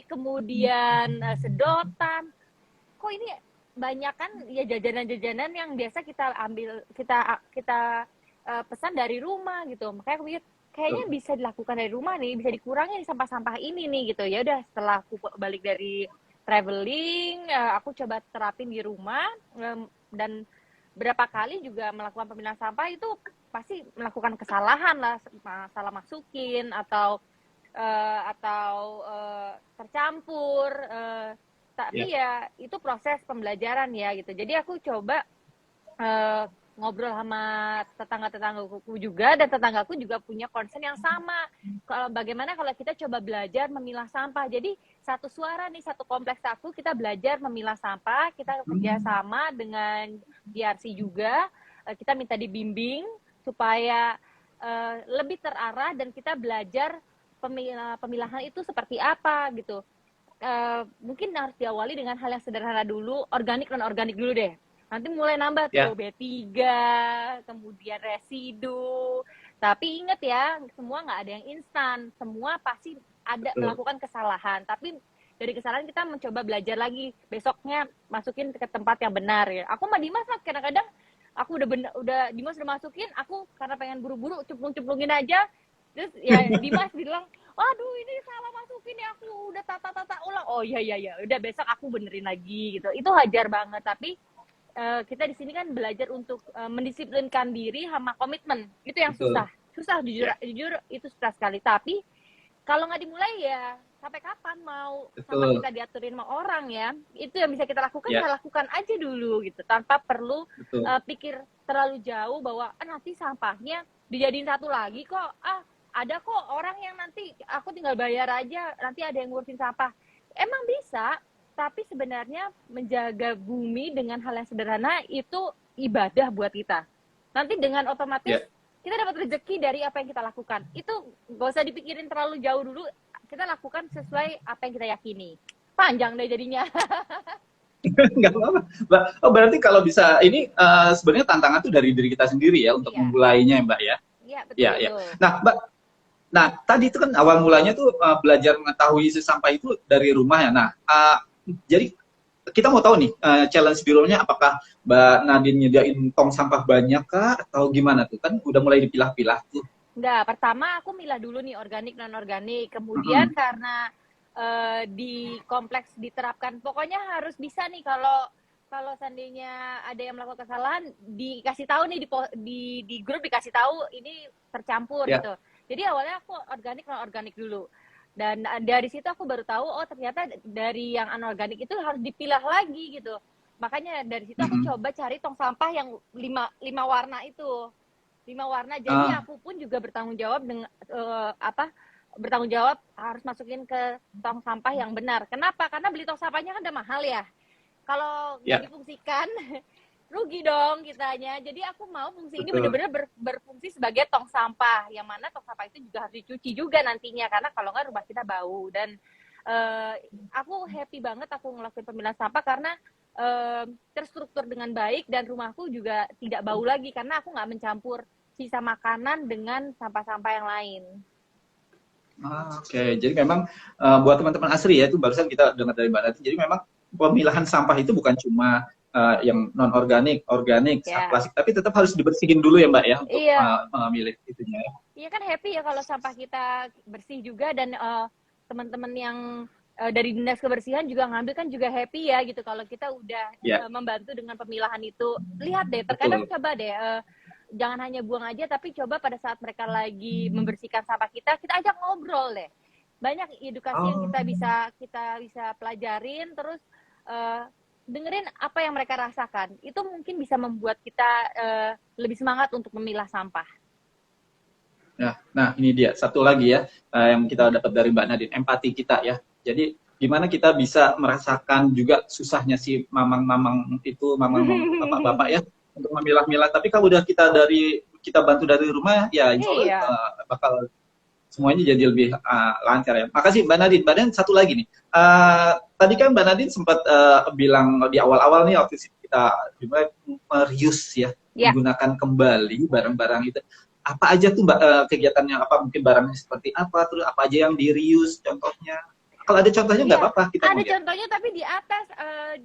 kemudian sedotan. Kok ini banyak kan ya jajanan-jajanan yang biasa kita ambil, kita pesan dari rumah gitu. Makanya aku pikir kayaknya bisa dilakukan dari rumah nih, bisa dikurangi sampah-sampah ini nih gitu. Ya udah, setelah aku balik dari traveling, aku coba terapin di rumah, dan berapa kali juga melakukan pemilahan sampah itu pasti melakukan kesalahan lah, salah masukin atau tercampur, tapi ya itu proses pembelajaran ya gitu. Jadi aku coba ngobrol sama tetangga-tetanggaku juga, dan tetanggaku juga punya concern yang sama. Kalau bagaimana kalau kita coba belajar memilah sampah. Jadi satu suara nih, satu kompleks aku, kita belajar memilah sampah, kita kerjasama dengan DRC juga, kita minta dibimbing supaya lebih terarah, dan kita belajar pemilahan itu seperti apa gitu. Mungkin harus diawali dengan hal yang sederhana dulu, organik dan organik dulu deh. Nanti mulai nambah tuh B3, kemudian residu. Tapi ingat ya, semua nggak ada yang instan. Semua pasti ada melakukan kesalahan. Tapi dari kesalahan kita mencoba belajar lagi. Besoknya masukin ke tempat yang benar ya. Aku sama Dimas kadang-kadang aku udah Dimas udah masukin, aku karena pengen buru-buru ceplung-ceplungin aja. Terus ya Dimas bilang, waduh ini salah masukin ya, aku udah tata ulang. Oh iya, udah besok aku benerin lagi gitu. Itu wajar banget, tapi kita di sini kan belajar untuk mendisiplinkan diri sama komitmen. Itu yang susah jujur itu susah sekali. Tapi kalau nggak dimulai ya sampai kapan mau sama kita diaturin sama orang ya. Itu yang bisa kita lakukan, ya lakukan aja dulu gitu, tanpa perlu pikir terlalu jauh bahwa nanti sampahnya dijadiin satu lagi kok, ada kok orang yang nanti aku tinggal bayar aja, nanti ada yang ngurusin sampah. Emang bisa, tapi sebenarnya menjaga bumi dengan hal yang sederhana itu ibadah buat kita. Nanti dengan otomatis kita dapat rezeki dari apa yang kita lakukan. Itu gak usah dipikirin terlalu jauh dulu, kita lakukan sesuai apa yang kita yakini. Panjang deh jadinya. Nggak apa-apa. Oh, berarti kalau bisa, ini sebenarnya tantangan tuh dari diri kita sendiri ya, untuk memulainya ya Mbak ya? Iya, betul. Ya. Nah Mbak, tadi itu kan awal mulanya tuh belajar mengetahui isi sampah itu dari rumah ya. Nah, jadi kita mau tahu nih, challenge di rumahnya apakah Mbak Nadine nyediain tong sampah banyak kah? Atau gimana tuh? Kan udah mulai dipilah-pilah tuh. Enggak, pertama aku milah dulu nih organik non-organik. Kemudian karena di kompleks diterapkan, pokoknya harus bisa nih kalau seandainya ada yang melakukan kesalahan, dikasih tahu nih di grup, dikasih tahu ini tercampur gitu. Jadi awalnya aku organik non-organik dulu. Dan dari situ aku baru tahu, oh ternyata dari yang anorganik itu harus dipilah lagi gitu. Makanya dari situ aku coba cari tong sampah yang 5 warna itu. 5 warna, jadi aku pun juga bertanggung jawab dengan bertanggung jawab harus masukin ke tong sampah yang benar. Kenapa? Karena beli tong sampahnya kan udah mahal ya. Kalau nggak difungsikan, rugi dong kitanya. Jadi aku mau fungsi ini benar-benar berfungsi sebagai tong sampah, yang mana tong sampah itu juga harus dicuci juga nantinya, karena kalau nggak rumah kita bau. Dan aku happy banget aku ngelakuin pemilahan sampah karena terstruktur dengan baik, dan rumahku juga tidak bau lagi karena aku nggak mencampur sisa makanan dengan sampah-sampah yang lain. Oke. Jadi memang buat teman-teman Asri ya, itu barusan kita dengar dari Mbak Nadine, jadi memang pemilahan sampah itu bukan cuma yang non-organik, organik, plastik, tapi tetap harus dibersihin dulu ya Mbak ya, untuk memilih itunya. Iya kan, happy ya kalau sampah kita bersih juga, dan teman-teman yang dari dinas kebersihan juga ngambil kan juga happy ya gitu kalau kita udah membantu dengan pemilahan itu. Lihat deh, terkadang coba deh, jangan hanya buang aja, tapi coba pada saat mereka lagi membersihkan sampah kita ajak ngobrol deh. Banyak edukasi yang kita bisa pelajarin, terus dengerin apa yang mereka rasakan. Itu mungkin bisa membuat kita lebih semangat untuk memilah sampah. Nah ini dia satu lagi ya, yang kita dapat dari Mbak Nadine, empati kita ya. Jadi gimana kita bisa merasakan juga susahnya si mamang-mamang itu, mamang bapak-bapak ya, untuk memilah-milah. Tapi kalau udah kita bantu dari rumah ya, insya Allah bakal semuanya jadi lebih lancar ya. Makasih Mbak Nadine. Mbak Nadine, satu lagi nih. Tadi kan Mbak Nadine sempat bilang di awal-awal nih, waktu kita dimulai reuse ya, menggunakan kembali barang-barang itu. Apa aja tuh Mbak kegiatannya? Apa mungkin barangnya seperti apa? Terus apa aja yang di reuse contohnya? Kalau ada contohnya nggak Iya, apa-apa, kita ada mau lihat. contohnya tapi di atas.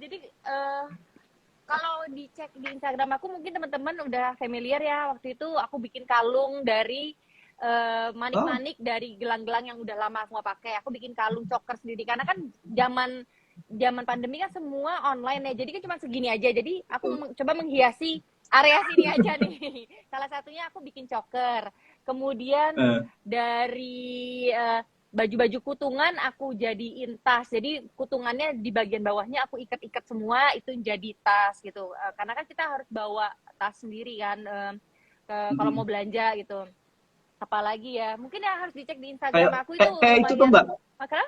Jadi kalau dicek di Instagram aku mungkin teman-teman udah familiar ya. Waktu itu aku bikin kalung dari Oh, manik-manik dari gelang-gelang yang udah lama aku nggak pakai. Aku bikin kalung choker sendiri karena kan zaman zaman pandemi kan semua online ya. Jadi kan cuma segini aja. Jadi aku coba menghiasi area sini aja nih. Salah satunya aku bikin choker. Kemudian eh, dari baju-baju kutungan aku jadiin tas. Jadi kutungannya di bagian bawahnya aku ikat-ikat semua itu jadi tas gitu. Karena kan kita harus bawa tas sendiri kan kalau mau belanja gitu. Apalagi ya, mungkin ya harus dicek di Instagram kayak aku itu kayak itu tuh lumayan. Mbak. Makanya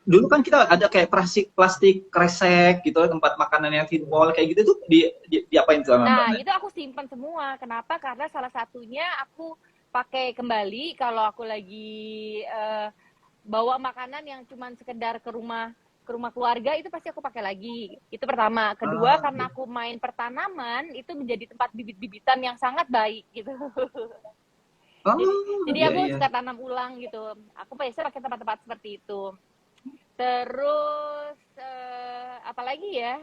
Dulu kan kita ada kayak plastik kresek gitu, tempat makanan yang tin wall kayak gitu tuh diapain tuh sama Mbak nah, Nadi? itu aku simpan semua. Kenapa? Karena salah satunya aku pakai kembali kalau aku lagi bawa makanan yang cuman sekedar ke rumah keluarga itu pasti aku pakai lagi. Itu pertama. Kedua, Ah, karena aku main pertanaman itu menjadi tempat bibit-bibitan yang sangat baik gitu. oh, Jadi iya aku iya. suka tanam ulang gitu. Aku biasanya pakai tempat-tempat seperti itu. Terus apalagi ya?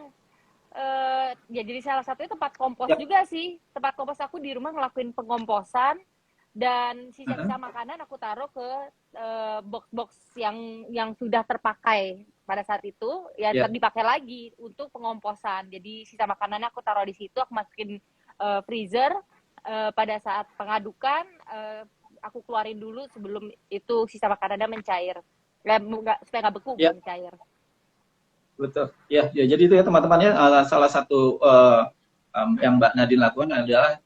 Ya jadi salah satunya tempat kompos Ya. juga sih. Tempat kompos aku di rumah ngelakuin pengkomposan dan Heeh. sisa-sisa makanan aku taruh ke box-box yang sudah terpakai pada saat itu ya Ya. dipakai lagi untuk pengomposan. Jadi sisa makanannya aku taruh di situ, aku masukin freezer. Pada saat pengadukan aku keluarin dulu sebelum itu sisa makanannya mencair. Supaya nggak beku, Ya. bukan mencair. Betul. Ya, ya jadi itu ya teman-temannya salah satu yang Mbak Nadine lakukan adalah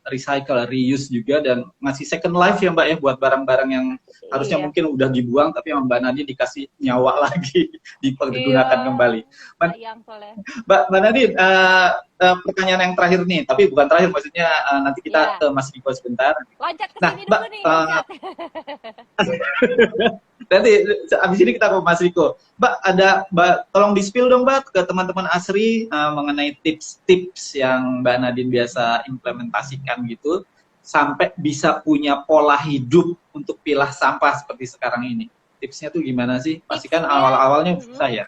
recycle, reuse juga dan ngasih second life ya Mbak ya buat barang-barang yang harusnya Iya. mungkin udah dibuang tapi sama Mbak Nadine dikasih nyawa lagi, Iya, dipergunakan kembali. sayang soalnya. Mbak Nadine, pertanyaan yang terakhir nih, tapi bukan terakhir maksudnya nanti kita Iya. ke Mas Riko sebentar. Loncat ke Nah, sini Mbak, dulu nih, loncat. nanti abis ini kita ke Mas Riko. Mbak, tolong di-spill dong Mbak ke teman-teman Asri mengenai tips-tips yang Mbak Nadine biasa implementasikan gitu, sampai bisa punya pola hidup untuk pilah sampah seperti sekarang ini. Tipsnya tuh gimana sih? Pasti kan Tipsnya, awal-awalnya susah ya.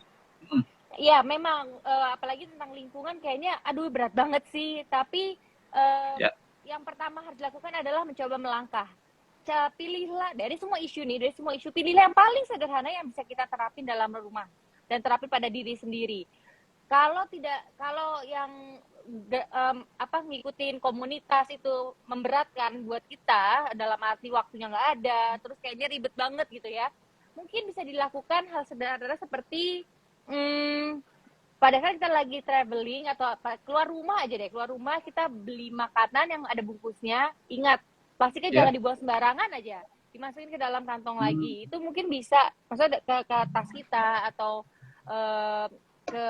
iya memang apalagi tentang lingkungan kayaknya aduh berat banget sih. Tapi eh, Ya, yang pertama harus dilakukan adalah mencoba melangkah. Pilihlah dari semua isu nih, dari semua isu pilihlah yang paling sederhana yang bisa kita terapin dalam rumah dan terapin pada diri sendiri. Kalau yang ngikutin komunitas itu memberatkan buat kita dalam arti waktunya nggak ada, terus kayaknya ribet banget gitu ya. Mungkin bisa dilakukan hal sederhana seperti pada saat kita lagi traveling atau keluar rumah aja deh, keluar rumah kita beli makanan yang ada bungkusnya, ingat plastiknya ya. jangan dibuang sembarangan aja, dimasukin ke dalam kantong lagi. Itu mungkin bisa maksudnya ke tas kita atau ke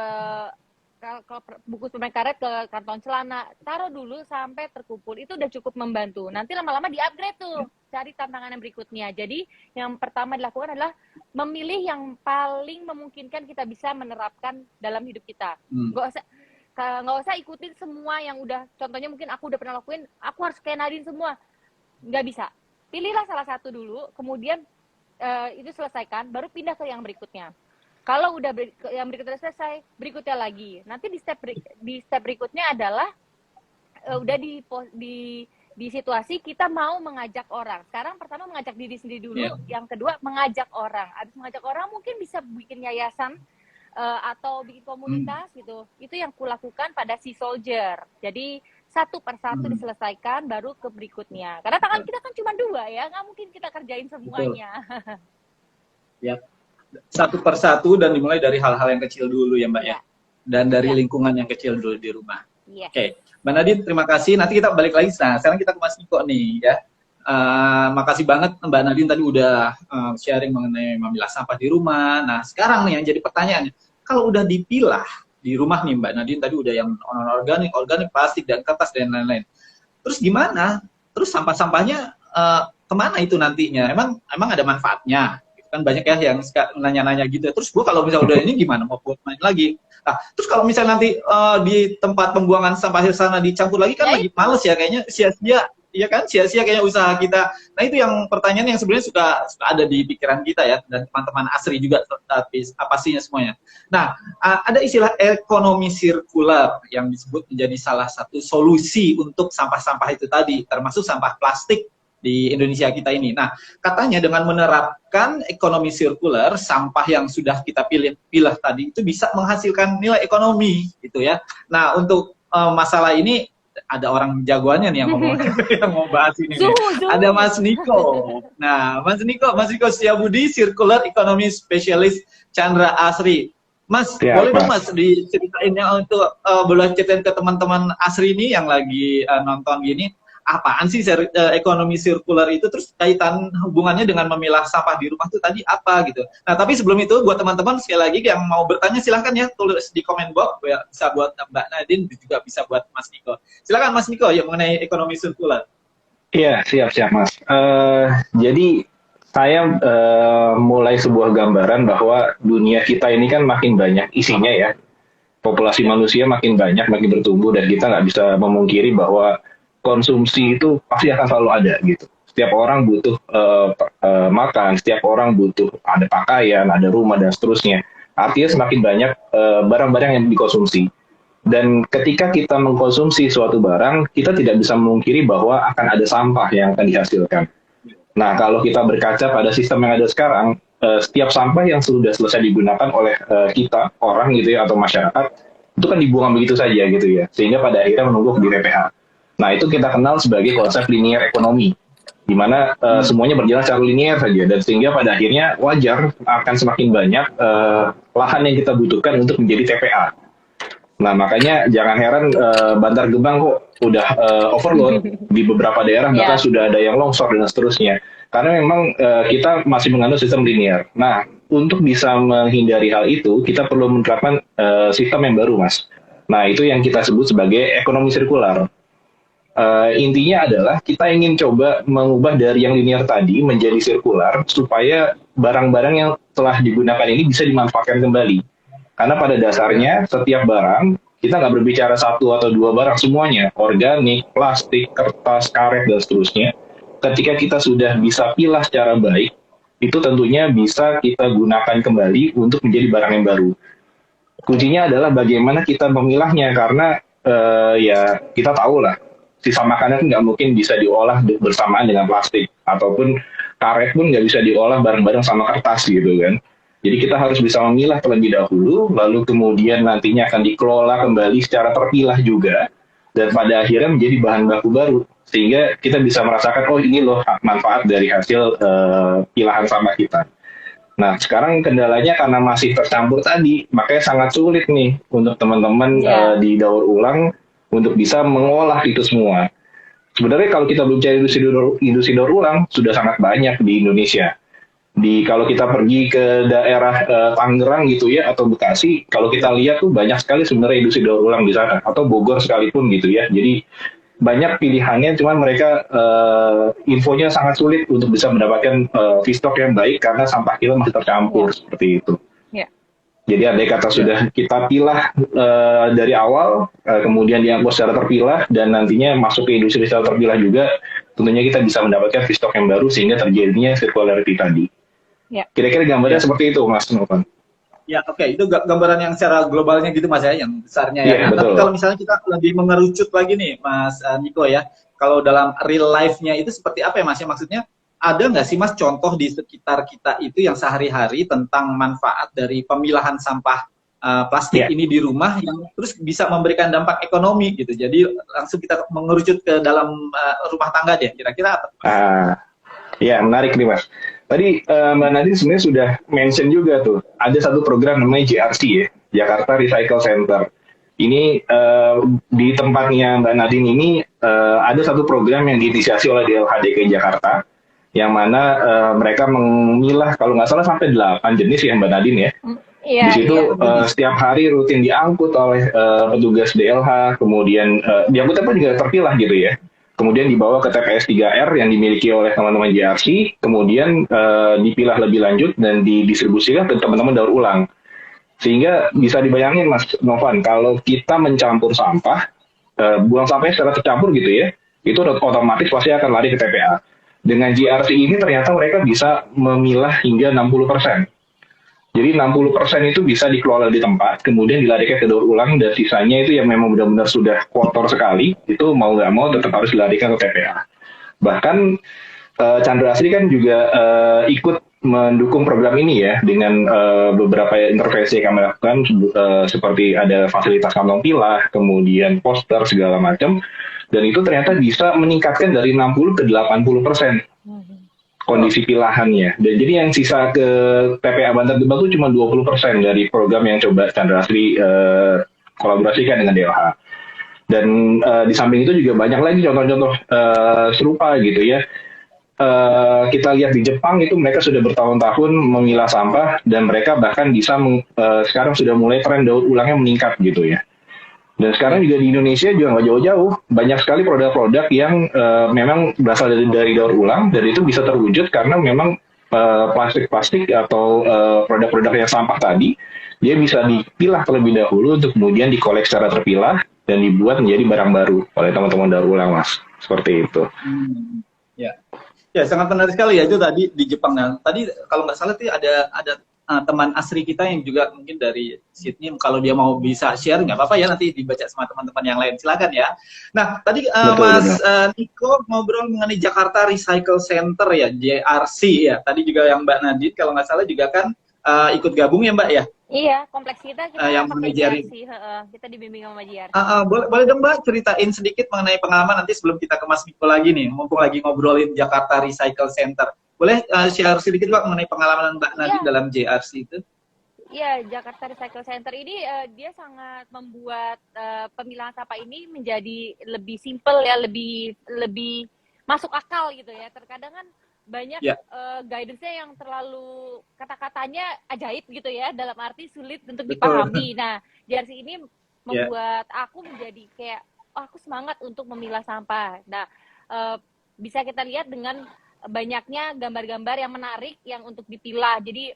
bungkus permen karet ke kantong celana, taruh dulu sampai terkumpul. Itu udah cukup membantu. Nanti lama-lama di-upgrade tuh, cari tantangan yang berikutnya. Jadi yang pertama dilakukan adalah memilih yang paling memungkinkan kita bisa menerapkan dalam hidup kita. Nggak usah ikutin semua yang udah, contohnya mungkin aku udah pernah lakuin, aku harus kayak Nadine semua. Nggak bisa. Pilihlah salah satu dulu, kemudian itu selesaikan, baru pindah ke yang berikutnya. Kalau udah yang berikutnya selesai, berikutnya lagi. Nanti di step berikutnya adalah udah di situasi kita mau mengajak orang. Sekarang pertama mengajak diri sendiri dulu, yang kedua mengajak orang. Habis mengajak orang mungkin bisa bikin yayasan atau bikin komunitas gitu. Itu yang kulakukan pada Sea Soldier. Jadi satu persatu diselesaikan baru ke berikutnya. Karena tangan kita kan cuma dua ya, nggak mungkin kita kerjain semuanya. Ya. Satu persatu dan dimulai dari hal-hal yang kecil dulu ya Mbak ya. Dan dari lingkungan yang kecil dulu di rumah. Oke. Mbak Nadine, terima kasih. Nanti kita balik lagi. Nah, sekarang kita ke Mas Niko nih ya. Makasih banget Mbak Nadine tadi udah sharing mengenai memilah sampah di rumah. Nah, sekarang nih yang jadi pertanyaannya, kalau udah dipilah di rumah nih Mbak Nadine tadi udah yang non-organik, organik, plastik, dan kertas, dan lain-lain. Terus gimana? Terus sampah-sampahnya kemana itu nantinya? Emang ada manfaatnya? Kan banyak ya yang nanya-nanya gitu. Terus gue kalau misalnya udah ini gimana mau buat main lagi? Nah, terus kalau misalnya nanti di tempat pembuangan sampah akhir sana dicampur lagi kan lagi males ya kayaknya sia-sia Iya kan, sia-sia kayaknya usaha kita. Nah itu yang pertanyaan yang sebenarnya suka ada di pikiran kita ya, dan teman-teman Asri juga, tapi apa sihnya semuanya. Nah, ada istilah ekonomi sirkular yang disebut menjadi salah satu solusi untuk sampah-sampah itu tadi, termasuk sampah plastik di Indonesia kita ini. Nah, katanya dengan menerapkan ekonomi sirkular, sampah yang sudah kita pilih tadi itu bisa menghasilkan nilai ekonomi, gitu ya. Nah, untuk masalah ini ada orang jagoannya nih yang ngomong yang mau bahas ini nih. Ada Mas Niko. Nah, Mas Niko Setiabudi, Circular Economy Specialist Chandra Asri. Mas, ya, boleh dong Mas diceritainnya untuk boleh ceritain ke teman-teman Asri ini yang lagi nonton gini, apaan sih ekonomi sirkular itu, terus kaitan hubungannya dengan memilah sampah di rumah itu tadi apa gitu. Nah, tapi sebelum itu buat teman-teman sekali lagi yang mau bertanya silahkan ya, tulis di komen box, bisa buat Mbak Nadine, juga bisa buat Mas Niko. Silakan Mas Niko ya mengenai ekonomi sirkular. Iya, siap Mas. Jadi saya mulai sebuah gambaran bahwa dunia kita ini kan makin banyak isinya ya. Populasi manusia makin banyak, makin bertumbuh, dan kita nggak bisa memungkiri bahwa konsumsi itu pasti akan selalu ada gitu. Setiap orang butuh makan, setiap orang butuh ada pakaian, ada rumah, dan seterusnya. Artinya semakin banyak barang-barang yang dikonsumsi. Dan ketika kita mengkonsumsi suatu barang, kita tidak bisa memungkiri bahwa akan ada sampah yang akan dihasilkan. Nah, kalau kita berkaca pada sistem yang ada sekarang, setiap sampah yang sudah selesai digunakan oleh kita, orang gitu ya, atau masyarakat, itu kan dibuang begitu saja gitu ya. Sehingga pada akhirnya menumpuk di TPA. Nah, itu kita kenal sebagai konsep linear ekonomi, di mana semuanya berjalan secara linear saja, dan sehingga pada akhirnya wajar akan semakin banyak lahan yang kita butuhkan untuk menjadi TPA. Nah, makanya jangan heran Bantar Gebang kok udah overload di beberapa daerah, bahkan sudah ada yang longsor dan seterusnya. Karena memang kita masih menganut sistem linear. Nah, untuk bisa menghindari hal itu, kita perlu menerapkan sistem yang baru, Mas. Nah, itu yang kita sebut sebagai ekonomi sirkular. Intinya adalah kita ingin coba mengubah dari yang linear tadi menjadi sirkular supaya barang-barang yang telah digunakan ini bisa dimanfaatkan kembali. Karena pada dasarnya setiap barang, kita nggak berbicara satu atau dua barang semuanya, organik, plastik, kertas, karet, dan seterusnya. Ketika kita sudah bisa pilah secara baik, itu tentunya bisa kita gunakan kembali untuk menjadi barang yang baru. Kuncinya adalah bagaimana kita memilahnya, karena ya kita tahu lah, sisa makanan nggak mungkin bisa diolah bersamaan dengan plastik, ataupun karet pun nggak bisa diolah bareng-bareng sama kertas gitu kan. Jadi kita harus bisa memilah terlebih dahulu, lalu kemudian nantinya akan dikelola kembali secara terpilah juga, dan pada akhirnya menjadi bahan baku baru, sehingga kita bisa merasakan, oh ini loh manfaat dari hasil pilahan sampah kita. Nah, sekarang kendalanya karena masih tercampur tadi, makanya sangat sulit nih untuk teman-teman di daur ulang untuk bisa mengolah itu semua. Sebenarnya kalau kita berbicara industri daur ulang, sudah sangat banyak di Indonesia. Kalau kita pergi ke daerah Tangerang gitu ya, atau Bekasi, kalau kita lihat tuh banyak sekali sebenarnya industri daur ulang di sana, atau Bogor sekalipun gitu ya. Jadi banyak pilihannya, cuman mereka infonya sangat sulit untuk bisa mendapatkan feedstock yang baik karena sampah kita masih tercampur seperti itu. Jadi andai kata sudah kita pilah dari awal, kemudian diangkut secara terpilah, dan nantinya masuk ke industri secara terpilah juga, tentunya kita bisa mendapatkan feedstock yang baru sehingga terjadinya circularity tadi. Kira-kira gambarnya seperti itu, Mas Novan. Ya, oke. Itu gambaran yang secara globalnya gitu, Mas ya, yang besarnya ya. Nah, tapi kalau misalnya kita lebih mengerucut lagi nih, Mas Niko ya, kalau dalam real life-nya itu seperti apa ya, Mas? Maksudnya, ada nggak sih Mas contoh di sekitar kita itu yang sehari-hari tentang manfaat dari pemilahan sampah plastik ini di rumah yang terus bisa memberikan dampak ekonomi gitu. Jadi langsung kita mengerucut ke dalam rumah tangga deh. Kira-kira apa? Ya, menarik nih Mas. Tadi Mbak Nadine sebenarnya sudah mention juga tuh. Ada satu program namanya JRC ya, Jakarta Recycle Center. Ini di tempatnya Mbak Nadine ini ada satu program yang diinisiasi oleh DLHDK Jakarta, yang mana mereka memilah kalau nggak salah sampai 8 jenis ya Mbak Nadine ya. Di situ setiap hari rutin diangkut oleh petugas DLH, kemudian diangkutnya pun juga terpilah gitu ya. Kemudian dibawa ke TPS 3R yang dimiliki oleh teman-teman JRC, kemudian dipilah lebih lanjut dan didistribusikan ke teman-teman daur ulang. Sehingga bisa dibayangin Mas Novan, kalau kita mencampur sampah, buang sampahnya secara tercampur gitu ya, itu otomatis pasti akan lari ke TPA. Dengan JRC ini ternyata mereka bisa memilah hingga 60%. Jadi 60% itu bisa dikelola di tempat, kemudian dilarikan ke daur ulang, dan sisanya itu yang memang benar-benar sudah kotor sekali, itu mau nggak mau tetap harus dilarikan ke TPA. Bahkan Chandra Asri kan juga ikut mendukung program ini ya, dengan beberapa intervensi yang kami lakukan, seperti ada fasilitas kantong pilah, kemudian poster, segala macam, dan itu ternyata bisa meningkatkan dari 60 ke 80% kondisi pilahannya. Dan jadi yang sisa ke TPA Bantar Gebang itu cuma 20% dari program yang coba Chandra Asri kolaborasikan dengan DLH. Dan di samping itu juga banyak lagi contoh-contoh serupa gitu ya. Kita lihat di Jepang itu mereka sudah bertahun-tahun memilah sampah, dan mereka bahkan bisa sekarang sudah mulai tren daur ulangnya meningkat gitu ya. Dan sekarang juga di Indonesia juga nggak jauh-jauh, banyak sekali produk-produk yang memang berasal dari daur ulang, dan itu bisa terwujud karena memang plastik-plastik atau produk-produk yang sampah tadi, dia bisa dipilah terlebih dahulu untuk kemudian dikolek secara terpilah dan dibuat menjadi barang baru oleh teman-teman daur ulang, Mas. Seperti itu. Ya. Ya, sangat menarik sekali ya itu tadi di Jepang. Nah, tadi kalau nggak salah tuh ada teman Asri kita yang juga mungkin dari Sydney, kalau dia mau bisa share nggak apa-apa ya, nanti dibaca sama teman-teman yang lain, silakan ya. Nah tadi Mas Niko ngobrol mengenai Jakarta Recycle Center ya, JRC ya, tadi juga yang Mbak Nadine kalau nggak salah juga kan ikut gabung ya Mbak ya. Iya, kompleks kita yang pakai JRC, kita dibimbing sama JRC. Boleh dong Mbak ceritain sedikit mengenai pengalaman nanti sebelum kita ke Mas Niko lagi nih, mumpung lagi ngobrolin Jakarta Recycle Center. Boleh share sedikit Pak mengenai pengalaman Mbak Nadine dalam JRC itu? Iya, Jakarta Recycle Center ini dia sangat membuat pemilahan sampah ini menjadi lebih simpel ya, lebih masuk akal gitu ya. Terkadang kan banyak guidance-nya yang terlalu kata-katanya ajaib gitu ya, dalam arti sulit untuk dipahami. Nah, JRC ini membuat aku menjadi kayak aku semangat untuk memilah sampah. Nah, bisa kita lihat dengan banyaknya gambar-gambar yang menarik yang untuk dipilah. Jadi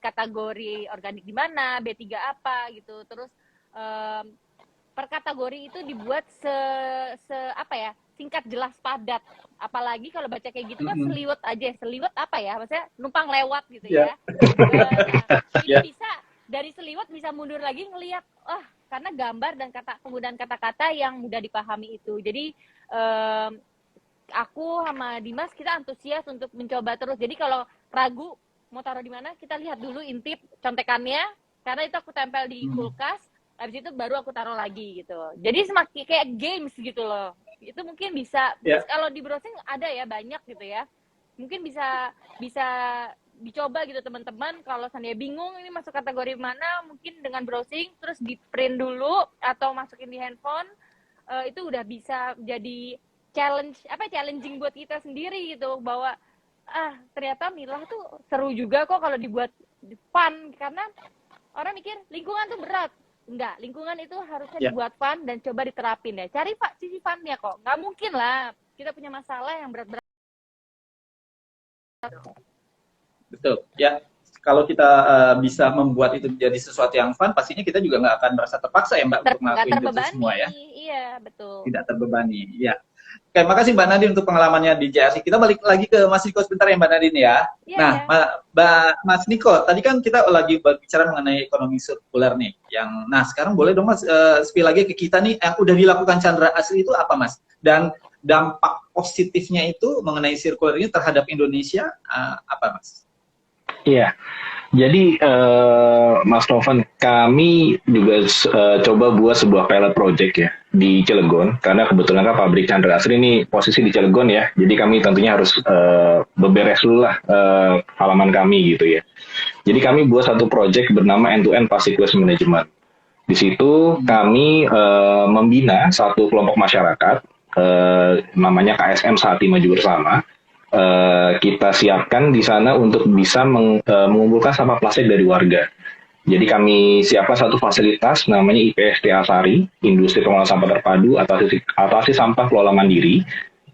kategori organik di mana, B3 apa gitu. Terus per kategori itu dibuat singkat, jelas, padat. Apalagi kalau baca kayak gitu kan seliwet aja. Seliwet apa ya? Maksudnya numpang lewat gitu ya. Ini bisa dari seliwet bisa mundur lagi ngelihat karena gambar dan penggunaan kata-kata yang mudah dipahami itu. Jadi aku sama Dimas kita antusias untuk mencoba terus. Jadi kalau ragu mau taruh di mana, kita lihat dulu intip contekannya, karena itu aku tempel di kulkas, habis itu baru aku taruh lagi gitu. Jadi semakin kayak games gitu loh. Itu mungkin bisa kalau di browsing ada ya banyak gitu ya. Mungkin bisa dicoba gitu teman-teman. Kalau saya bingung ini masuk kategori mana, mungkin dengan browsing terus di print dulu atau masukin di handphone, itu udah bisa jadi challenging buat kita sendiri gitu, bahwa ternyata milah tuh seru juga kok kalau dibuat fun, karena orang mikir lingkungan tuh berat. Enggak, lingkungan itu harusnya dibuat fun dan coba diterapin ya. Cari sisi funnya kok. Nggak mungkin lah kita punya masalah yang berat-berat. Betul ya. Kalau kita bisa membuat itu menjadi sesuatu yang fun, pastinya kita juga nggak akan merasa terpaksa ya Mbak untuk ngelakuin itu semua ya. Iya, betul. Tidak terbebani, ya. Oke, makasih Mbak Nadine untuk pengalamannya di JRC. Kita balik lagi ke Mas Niko sebentar ya Mbak Nadine ya. Mas Niko, tadi kan kita lagi berbicara mengenai ekonomi sirkuler nih. Nah sekarang boleh dong Mas, spill lagi ke kita nih, yang udah dilakukan Chandra Asri itu apa Mas? Dan dampak positifnya itu mengenai sirkuler ini terhadap Indonesia apa Mas? Iya, jadi Mas Novan, kami juga coba buat sebuah pilot project ya di Cilegon, karena kebetulan kan pabrik Chandra Asri ini posisi di Cilegon ya, jadi kami tentunya harus beberes dulu lah halaman kami gitu ya. Jadi kami buat satu project bernama End-to-End Plastic Waste Management. Di situ kami membina satu kelompok masyarakat, namanya KSM Sehati Maju Bersama. Kita siapkan di sana untuk bisa mengumpulkan sampah plastik dari warga. Jadi kami siapkan satu fasilitas namanya IPSTA Sari, Industri Pengolahan Sampah Terpadu atasi sampah kelola mandiri.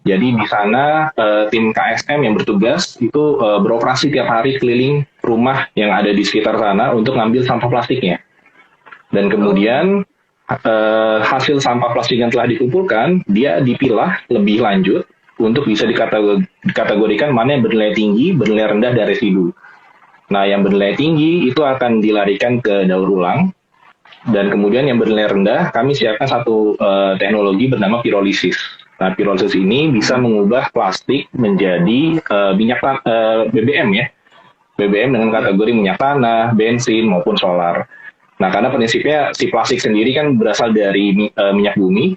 Jadi di sana tim KSM yang bertugas itu beroperasi tiap hari keliling rumah yang ada di sekitar sana untuk ngambil sampah plastiknya. Dan kemudian hasil sampah plastik yang telah dikumpulkan, dia dipilah lebih lanjut untuk bisa dikategorikan mana yang bernilai tinggi, bernilai rendah, dan residu. Nah, yang bernilai tinggi itu akan dilarikan ke daur ulang, dan kemudian yang bernilai rendah, kami siapkan satu teknologi bernama pirolisis. Nah, pirolisis ini bisa mengubah plastik menjadi minyak BBM ya. BBM dengan kategori minyak tanah, bensin, maupun solar. Nah, karena prinsipnya si plastik sendiri kan berasal dari minyak bumi,